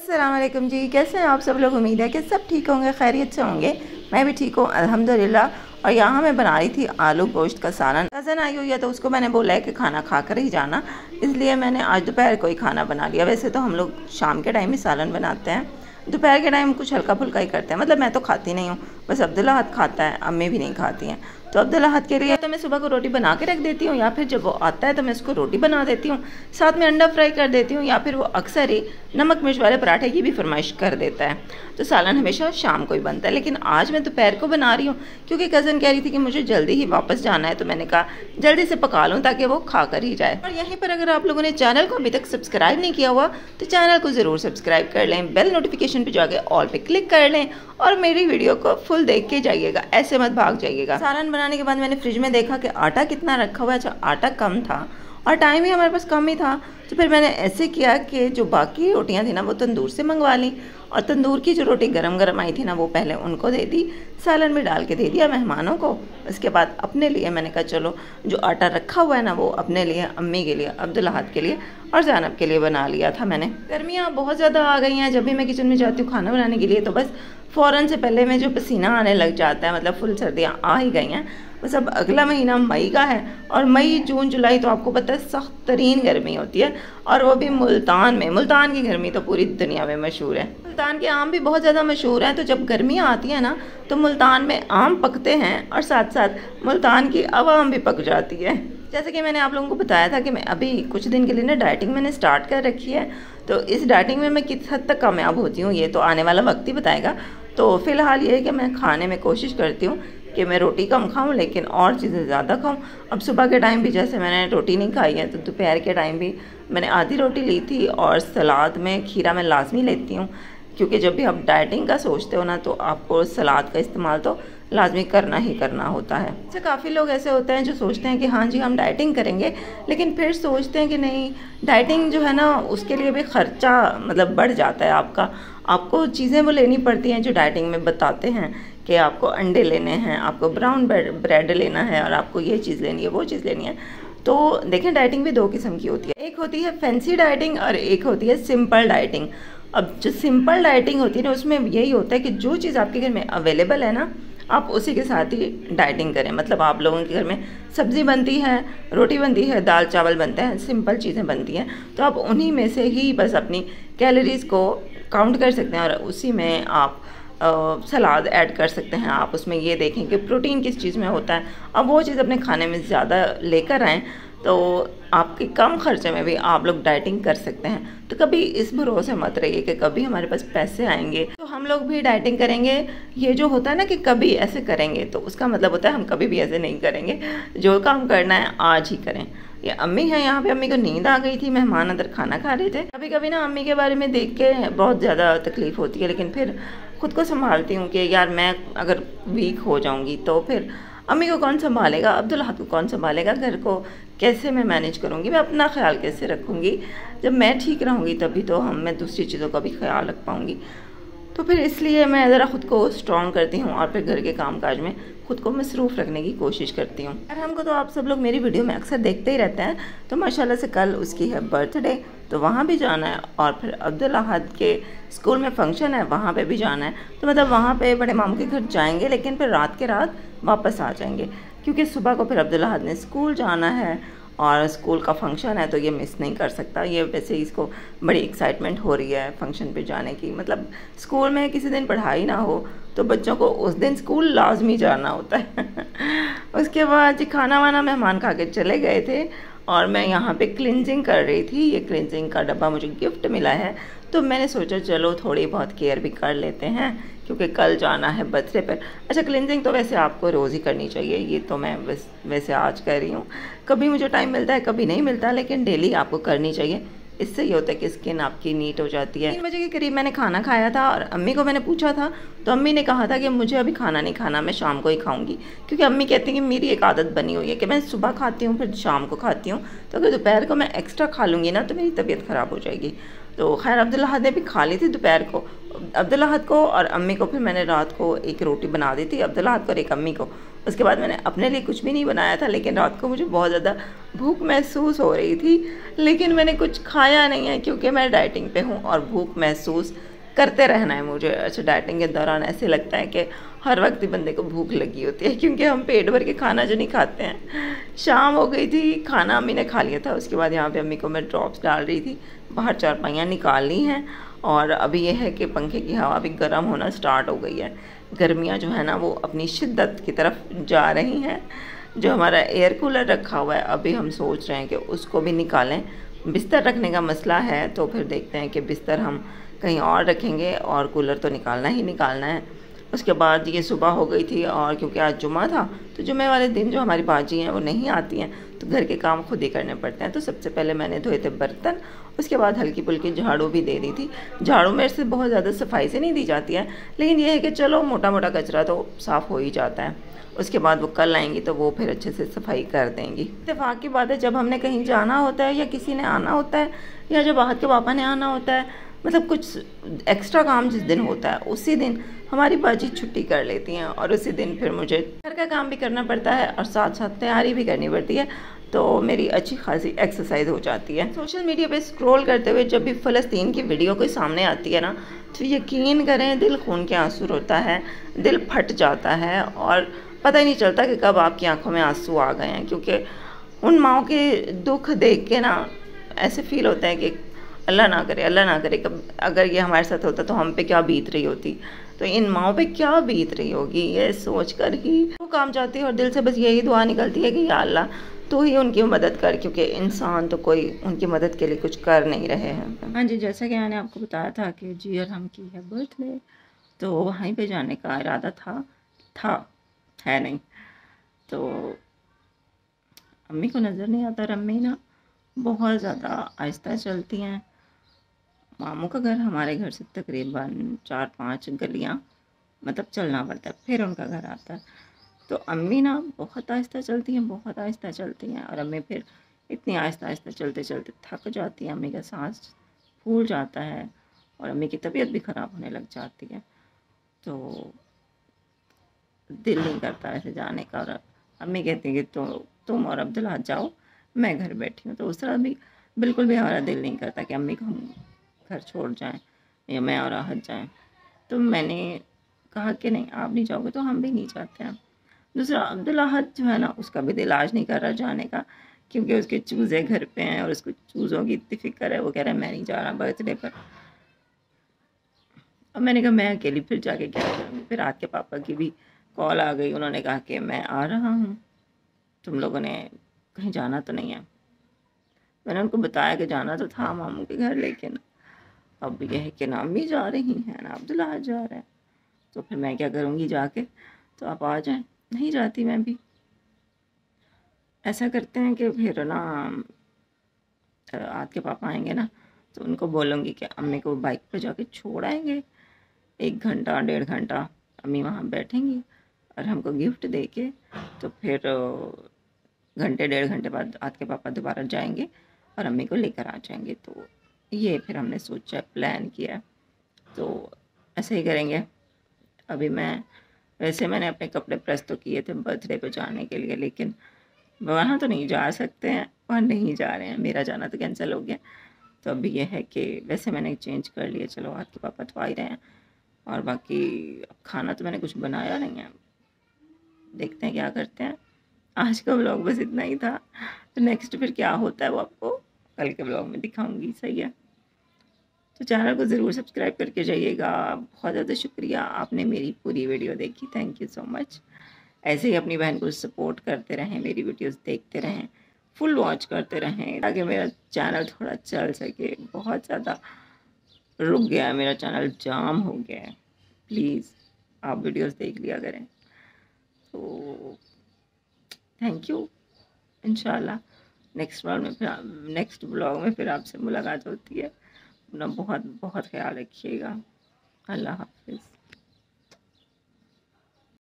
अस्सलाम वालेकुम जी, कैसे हैं आप सब लोग। उम्मीद है कि सब ठीक होंगे, खैरियत से होंगे। मैं भी ठीक हूँ अल्हम्दुलिल्लाह। और यहाँ मैं बना रही थी आलू गोश्त का सालन। कज़न आई हुई है तो उसको मैंने बोला है कि खाना खा कर ही जाना, इसलिए मैंने आज दोपहर को ही खाना बना लिया। वैसे तो हम लोग शाम के टाइम ही सालन बनाते हैं, दोपहर के टाइम कुछ हल्का फुल्का ही करते हैं। मतलब मैं तो खाती नहीं हूँ, बस अब्दुल्ला हाथ खाता है, अम्मी भी नहीं खाती हैं। तो अब्दुल्ला हाथ के लिए तो मैं सुबह को रोटी बना के रख देती हूँ, या फिर जब वो आता है तो मैं उसको रोटी बना देती हूँ, साथ में अंडा फ्राई कर देती हूँ, या फिर वो अक्सर ही नमक मिर्च वाले पराठे की भी फरमाइश कर देता है। तो सालन हमेशा शाम को ही बनता है, लेकिन आज मैं दोपहर को बना रही हूँ क्योंकि कज़न कह रही थी कि मुझे जल्दी ही वापस जाना है, तो मैंने कहा जल्दी से पका लूँ ताकि वो खा कर ही जाए। और यहीं पर अगर आप लोगों ने चैनल को अभी तक सब्सक्राइब नहीं किया हुआ तो चैनल को ज़रूर सब्सक्राइब कर लें, बेल नोटिफिकेशन पर जाके ऑल पे क्लिक कर लें और मेरी वीडियो को फुल देख के जाइएगा, ऐसे मत भाग जाइएगा। सालन बनाने के बाद मैंने फ्रिज में देखा कि आटा कितना रखा हुआ है। अच्छा, आटा कम था और टाइम भी हमारे पास कम ही था, तो फिर मैंने ऐसे किया कि जो बाकी रोटियां थी ना वो तंदूर से मंगवा ली, और तंदूर की जो रोटी गरम गरम आई थी ना वो पहले उनको दे दी, सालन में डाल के दे दिया मेहमानों को। उसके बाद अपने लिए मैंने कहा चलो जो आटा रखा हुआ है ना वो अपने लिए, अम्मी के लिए, अब्दुल्ला हाथ के लिए और ज़ैनब के लिए बना लिया था मैंने। गर्मियाँ बहुत ज़्यादा आ गई हैं, जब भी मैं किचन में जाती हूँ खाना बनाने के लिए तो बस फ़ौरन से पहले में जो पसीना आने लग जाता है, मतलब फुल सर्दियाँ आ ही गई हैं। बस अब अगला महीना मई का है, और मई जून जुलाई तो आपको पता है सख्त तरीन गर्मी होती है, और वो भी मुल्तान में। मुल्तान की गर्मी तो पूरी दुनिया में मशहूर है। मुल्तान के आम भी बहुत ज़्यादा मशहूर हैं, तो जब गर्मियाँ आती हैं ना तो मुल्तान में आम पकते हैं और साथ साथ मुल्तान की अवाम भी पक जाती है। जैसे कि मैंने आप लोगों को बताया था कि मैं अभी कुछ दिन के लिए ना डाइटिंग मैंने स्टार्ट कर रखी है, तो इस डाइटिंग में मैं किस हद तक कामयाब होती हूँ ये तो आने वाला वक्त ही बताएगा। तो फ़िलहाल ये है कि मैं खाने में कोशिश करती हूँ कि मैं रोटी कम खाऊं लेकिन और चीज़ें ज़्यादा खाऊं। अब सुबह के टाइम भी जैसे मैंने रोटी नहीं खाई है, तो दोपहर के टाइम भी मैंने आधी रोटी ली थी, और सलाद में खीरा मैं लाजमी लेती हूँ, क्योंकि जब भी आप डाइटिंग का सोचते हो ना तो आपको सलाद का इस्तेमाल तो लाजमी करना ही करना होता है। अच्छा, काफ़ी लोग ऐसे होते हैं जो सोचते हैं कि हाँ जी हम डाइटिंग करेंगे, लेकिन फिर सोचते हैं कि नहीं, डाइटिंग जो है ना उसके लिए भी ख़र्चा मतलब बढ़ जाता है आपका। आपको चीज़ें वो लेनी पड़ती हैं जो डाइटिंग में बताते हैं कि आपको अंडे लेने हैं, आपको ब्राउन ब्रेड लेना है, और आपको ये चीज़ लेनी है, वो चीज़ लेनी है। तो देखें, डाइटिंग भी दो किस्म की होती है, एक होती है फैंसी डाइटिंग और एक होती है सिंपल डाइटिंग। अब जो सिंपल डाइटिंग होती है ना उसमें यही होता है कि जो चीज़ आपके घर में अवेलेबल है ना आप उसी के साथ ही डाइटिंग करें। मतलब आप लोगों के घर में सब्ज़ी बनती है, रोटी बनती है, दाल चावल बनते हैं, सिंपल चीज़ें बनती हैं, तो आप उन्हीं में से ही बस अपनी कैलोरीज़ को काउंट कर सकते हैं, और उसी में आप सलाद ऐड कर सकते हैं। आप उसमें ये देखें कि प्रोटीन किस चीज़ में होता है, अब वो चीज़ अपने खाने में ज़्यादा लेकर आएँ तो आपके कम खर्चे में भी आप लोग डाइटिंग कर सकते हैं। तो कभी इस भरोसे मत रहिए कि कभी हमारे पास पैसे आएंगे तो हम लोग भी डाइटिंग करेंगे। ये जो होता है ना कि कभी ऐसे करेंगे, तो उसका मतलब होता है हम कभी भी ऐसे नहीं करेंगे। जो काम करना है आज ही करें। ये अम्मी है यहाँ पे, अम्मी को नींद आ गई थी, मेहमान अंदर खाना खा रहे थे। कभी कभी ना अम्मी के बारे में देख के बहुत ज़्यादा तकलीफ़ होती है, लेकिन फिर खुद को संभालती हूँ कि यार मैं अगर वीक हो जाऊँगी तो फिर अम्मी को कौन संभालेगा, अब्दुल्ला हाथ को कौन संभालेगा, घर को कैसे मैं मैनेज करूँगी, मैं अपना ख्याल कैसे रखूँगी। जब मैं ठीक रहूँगी तभी तो मैं दूसरी चीज़ों का भी ख्याल रख पाऊँगी। तो फिर इसलिए मैं ज़रा ख़ुद को स्ट्रॉन्ग करती हूँ और फिर घर के कामकाज में खुद को मसरूफ़ रखने की कोशिश करती हूँ। और हमको तो आप सब लोग मेरी वीडियो में अक्सर देखते ही रहते हैं, तो माशाल्लाह से कल उसकी है बर्थडे, तो वहाँ भी जाना है, और फिर अब्दुल्ला हाथ के स्कूल में फंक्शन है, वहाँ पे भी जाना है। तो मतलब वहाँ पे बड़े मामू के घर जाएंगे, लेकिन फिर रात के रात वापस आ जाएंगे, क्योंकि सुबह को फिर अब्दुल्ला हाथ ने स्कूल जाना है और स्कूल का फंक्शन है, तो ये मिस नहीं कर सकता। ये वैसे इसको बड़ी एक्साइटमेंट हो रही है फंक्शन पे जाने की। मतलब स्कूल में किसी दिन पढ़ाई ना हो तो बच्चों को उस दिन स्कूल लाजमी जाना होता है। उसके बाद जी खाना वाना मेहमान खा के चले गए थे, और मैं यहाँ पे क्लिनजिंग कर रही थी। ये क्लिनजिंग का डब्बा मुझे गिफ्ट मिला है, तो मैंने सोचा चलो थोड़ी बहुत केयर भी कर लेते हैं, क्योंकि कल जाना है बर्थडे पर। अच्छा, क्लिनजिंग तो वैसे आपको रोज़ ही करनी चाहिए, ये तो मैं वैसे आज कर रही हूँ। कभी मुझे टाइम मिलता है, कभी नहीं मिलता, लेकिन डेली आपको करनी चाहिए। इससे ये होता है कि स्किन आपकी नीट हो जाती है। 3 बजे के करीब मैंने खाना खाया था, और अम्मी को मैंने पूछा था तो अम्मी ने कहा था कि मुझे अभी खाना नहीं खाना, मैं शाम को ही खाऊंगी, क्योंकि अम्मी कहती हैं कि मेरी एक आदत बनी हुई है कि मैं सुबह खाती हूँ फिर शाम को खाती हूँ, तो अगर दोपहर को मैं एक्स्ट्रा खा लूँगी ना तो मेरी तबीयत ख़राब हो जाएगी। तो खैर अब्दुल्ला हाथ ने भी खा ली थी दोपहर को, अब्दुल्ला हाथ को और अम्मी को। फिर मैंने रात को एक रोटी बना दी थी, अब्दुल्ला हाथ को और एक अम्मी को। उसके बाद मैंने अपने लिए कुछ भी नहीं बनाया था, लेकिन रात को मुझे बहुत ज़्यादा भूख महसूस हो रही थी, लेकिन मैंने कुछ खाया नहीं है क्योंकि मैं डाइटिंग पे हूँ और भूख महसूस करते रहना है मुझे। अच्छा, डाइटिंग के दौरान ऐसे लगता है कि हर वक्त ही बंदे को भूख लगी होती है, क्योंकि हम पेट भर के खाना जो नहीं खाते हैं। शाम हो गई थी, खाना अम्मी ने खा लिया था। उसके बाद यहाँ पे अम्मी को मैं ड्रॉप्स डाल रही थी, बाहर चारपाइयाँ निकालनी हैं और अभी ये है कि पंखे की हवा भी गर्म होना स्टार्ट हो गई है। गर्मियाँ जो है ना वो अपनी शिद्दत की तरफ जा रही हैं। जो हमारा एयर कूलर रखा हुआ है अभी हम सोच रहे हैं कि उसको भी निकालें। बिस्तर रखने का मसला है तो फिर देखते हैं कि बिस्तर हम कहीं और रखेंगे और कूलर तो निकालना ही निकालना है। उसके बाद ये सुबह हो गई थी और क्योंकि आज जुमा था तो जुमे वाले दिन जो हमारी बाजी हैं वो नहीं आती हैं, तो घर के काम खुद ही करने पड़ते हैं। तो सबसे पहले मैंने धोए थे बर्तन, उसके बाद हल्की फुल्की झाड़ू भी दे दी थी। झाड़ू मेरे से बहुत ज़्यादा सफाई से नहीं दी जाती है, लेकिन ये है कि चलो मोटा मोटा कचरा तो साफ़ हो ही जाता है। उसके बाद वो कल आएंगी तो वो फिर अच्छे से सफाई कर देंगी। इत्तेफाक की बात है, जब हमने कहीं जाना होता है या किसी ने आना होता है या जब आहत के पापा ने आना होता है, मतलब कुछ एक्स्ट्रा काम जिस दिन होता है उसी दिन हमारी बाजी छुट्टी कर लेती हैं और उसी दिन फिर मुझे घर का काम भी करना पड़ता है और साथ साथ तैयारी भी करनी पड़ती है, तो मेरी अच्छी खासी एक्सरसाइज हो जाती है। सोशल मीडिया पे स्क्रॉल करते हुए जब भी फ़लस्तीन की वीडियो कोई सामने आती है ना, तो यकीन करें दिल खून के आंसू रोता है, दिल फट जाता है और पता ही नहीं चलता कि कब आपकी आंखों में आंसू आ गए हैं। क्योंकि उन माओं के दुख देख के ना ऐसे फील होता है कि अल्लाह ना करे कब अगर ये हमारे साथ होता तो हम पे क्या बीत रही होती, तो इन माओं पे क्या बीत रही होगी, ये सोच कर ही वो काम चाहती है और दिल से बस यही दुआ निकलती है कि या अल्लाह तो ही उनकी मदद कर, क्योंकि इंसान तो कोई उनकी मदद के लिए कुछ कर नहीं रहे हैं। हाँ जी, जैसा कि मैंने आपको बताया था कि जी और हम की है बर्थडे, तो वहीं पे जाने का इरादा था है नहीं, तो अम्मी को नज़र नहीं आता और अम्मी ना बहुत ज़्यादा आहिस्ता चलती हैं। मामू का घर हमारे घर से तकरीबन 4-5 गलियाँ मतलब चलना पड़ता है, फिर उनका घर आता है। तो अम्मी ना बहुत आहिस्ता चलती हैं, बहुत आहिस्ता चलती हैं और अम्मी फिर इतनी आहिस्ता आहिस्ता चलते चलते थक जाती है, अम्मी का सांस फूल जाता है और अम्मी की तबीयत भी ख़राब होने लग जाती है। तो दिल नहीं करता ऐसे जाने का और अम्मी कहती है कि तुम और अब्दुल्ला जाओ, मैं घर बैठी हूँ। तो उस तरह भी बिल्कुल भी हमारा दिल नहीं करता कि अम्मी को हम घर छोड़ जाएं या मैं और आहत जाएं। तो मैंने कहा कि नहीं, आप नहीं जाओगे तो हम भी नहीं जाते हैं। दूसरा अब्दुल्ला आहत जो है ना, उसका भी दिल आज नहीं कर रहा जाने का, क्योंकि उसके चूज़े घर पे हैं और उसको चूज़ों की इतनी फिक्र है। वो कह रहा है मैं नहीं जा रहा बर्थडे पर। अब मैंने कहा मैं अकेली फिर जाके क्या करूँगी। फिर रात के पापा की भी कॉल आ गई, उन्होंने कहा कि मैं आ रहा हूँ, तुम लोगों ने कहीं जाना तो नहीं है। मैंने उनको बताया कि जाना तो था मामू के घर, लेकिन अब यह है कि ना अम्मी जा रही हैं ना अब्दुल्ला जा रहा है, तो फिर मैं क्या करूँगी जाके, तो आप आ जाएं। नहीं जाती मैं भी। ऐसा करते हैं कि फिर ना आज के पापा आएंगे ना तो उनको बोलूँगी कि अम्मी को बाइक पर जाके छोड़ आएंगे, 1 घंटा 1.5 घंटा अम्मी वहाँ बैठेंगी और हमको गिफ्ट दे के, तो फिर घंटे 1.5 घंटे बाद आज के पापा दोबारा जाएंगे और अम्मी को लेकर आ जाएंगे। तो ये फिर हमने सोचा, प्लान किया, तो ऐसे ही करेंगे। अभी मैंने अपने कपड़े प्रेस तो किए थे बर्थडे पे जाने के लिए, लेकिन वहाँ तो नहीं जा सकते हैं, वहाँ नहीं जा रहे हैं, मेरा जाना तो कैंसिल हो गया। तो अभी ये है कि वैसे मैंने चेंज कर लिया, चलो आज के पापा तो आ ही रहे हैं और बाकी खाना तो मैंने कुछ बनाया नहीं है, देखते हैं क्या करते हैं। आज का व्लॉग बस इतना ही था, तो नेक्स्ट फिर क्या होता है वो आपको कल के व्लॉग में दिखाऊंगी, सही है। तो चैनल को ज़रूर सब्सक्राइब करके जाइएगा। बहुत ज़्यादा शुक्रिया, आपने मेरी पूरी वीडियो देखी, थैंक यू सो मच। ऐसे ही अपनी बहन को सपोर्ट करते रहें, मेरी वीडियोस देखते रहें, फुल वॉच करते रहें, ताकि मेरा चैनल थोड़ा चल सके। बहुत ज़्यादा रुक गया है मेरा चैनल, जाम हो गया है। प्लीज़ आप वीडियोस देख लिया करें। तो थैंक यू। इंशाल्लाह नेक्स्ट ब्लॉग में फिर आपसे मुलाकात होती है। अपना बहुत बहुत ख्याल रखिएगा। अल्लाह हाफिज़।